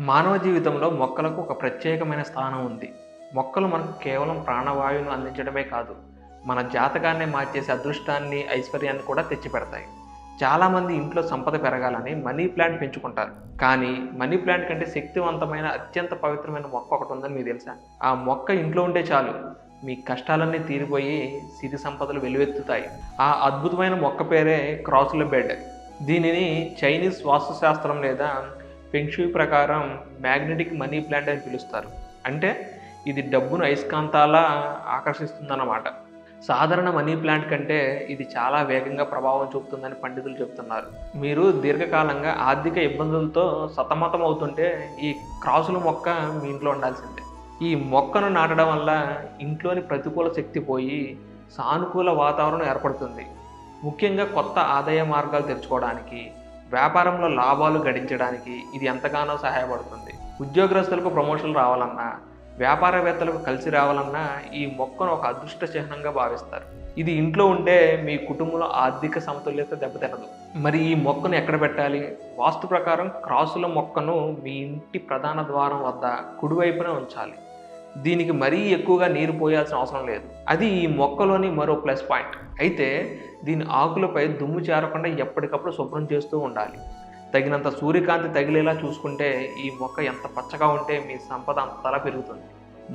మానవ జీవితంలో మొక్కలకు ఒక ప్రత్యేకమైన స్థానం ఉంది. మొక్కలు మనకు కేవలం ప్రాణవాయువును అందించడమే కాదు, మన జాతకాన్నే మార్చేసే అదృష్టాన్ని, ఐశ్వర్యాన్ని కూడా తెచ్చిపెడతాయి. చాలామంది ఇంట్లో సంపద పెరగాలని మనీ ప్లాంట్ పెంచుకుంటారు. కానీ మనీ ప్లాంట్ కంటే శక్తివంతమైన, అత్యంత పవిత్రమైన మొక్క ఒకటి ఉందని మీకు తెలుసా? ఆ మొక్క ఇంట్లో ఉంటే చాలు, మీ కష్టాలన్నీ తీరిపోయి సిరి సంపదలు వెలువెత్తుతాయి. ఆ అద్భుతమైన మొక్క పేరే క్రాసుల బెడ్. దీనిని చైనీస్ వాస్తుశాస్త్రం లేదా ఫెంగ్ ప్రకారం మ్యాగ్నెటిక్ మనీ ప్లాంట్ అని పిలుస్తారు. అంటే ఇది డబ్బును అయస్కాంతాలా ఆకర్షిస్తుందన్నమాట. సాధారణ మనీ ప్లాంట్ కంటే ఇది చాలా వేగంగా ప్రభావం చూపుతుందని పండితులు చెబుతున్నారు. మీరు దీర్ఘకాలంగా ఆర్థిక ఇబ్బందులతో సతమతం అవుతుంటే ఈ క్రాసుల మొక్క మీ ఇంట్లో ఉండాల్సిందే. ఈ మొక్కను నాటడం వల్ల ఇంట్లోని ప్రతికూల శక్తి పోయి సానుకూల వాతావరణం ఏర్పడుతుంది. ముఖ్యంగా కొత్త ఆదాయ మార్గాలు తెరుచుకోవడానికి, వ్యాపారంలో లాభాలు గడించడానికి ఇది ఎంతగానో సహాయపడుతుంది. ఉద్యోగస్తులకు ప్రమోషన్లు రావాలన్నా, వ్యాపారవేత్తలకు కలిసి రావాలన్నా ఈ మొక్కను ఒక అదృష్ట చిహ్నంగా భావిస్తారు. ఇది ఇంట్లో ఉంటే మీ కుటుంబంలో ఆర్థిక సమతుల్యత దెబ్బతినదు. మరి ఈ మొక్కను ఎక్కడ పెట్టాలి? వాస్తు ప్రకారం క్రాసుల మొక్కను మీ ఇంటి ప్రధాన ద్వారం వద్ద కుడివైపున ఉంచాలి. దీనికి మరీ ఎక్కువగా నీరు పోయాల్సిన అవసరం లేదు. అది ఈ మొక్కలోని మరో ప్లస్ పాయింట్. అయితే దీని ఆకులపై దుమ్ము చేరకుండా ఎప్పటికప్పుడు శుభ్రం చేస్తూ ఉండాలి. తగినంత సూర్యకాంతి తగిలేలా చూసుకుంటే ఈ మొక్క ఎంత పచ్చగా ఉంటే మీ సంపద అంతలా పెరుగుతుంది.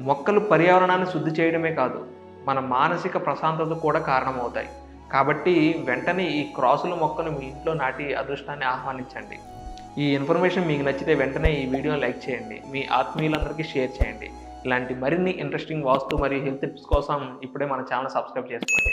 మొక్కలు పర్యావరణాన్ని శుద్ధి చేయడమే కాదు, మన మానసిక ప్రశాంతత కూడా కారణమవుతాయి. కాబట్టి వెంటనే ఈ క్రాసుల మొక్కను మీ ఇంట్లో నాటి అదృష్టాన్ని ఆహ్వానించండి. ఈ ఇన్ఫర్మేషన్ మీకు నచ్చితే వెంటనే ఈ వీడియోని లైక్ చేయండి, మీ ఆత్మీయులందరికీ షేర్ చేయండి. ఇలాంటి మరిన్ని ఇంట్రెస్టింగ్ వాస్తు మరియు హెల్త్ టిప్స్ కోసం ఇప్పుడే మన ఛానల్ సబ్స్క్రైబ్ చేసుకోండి.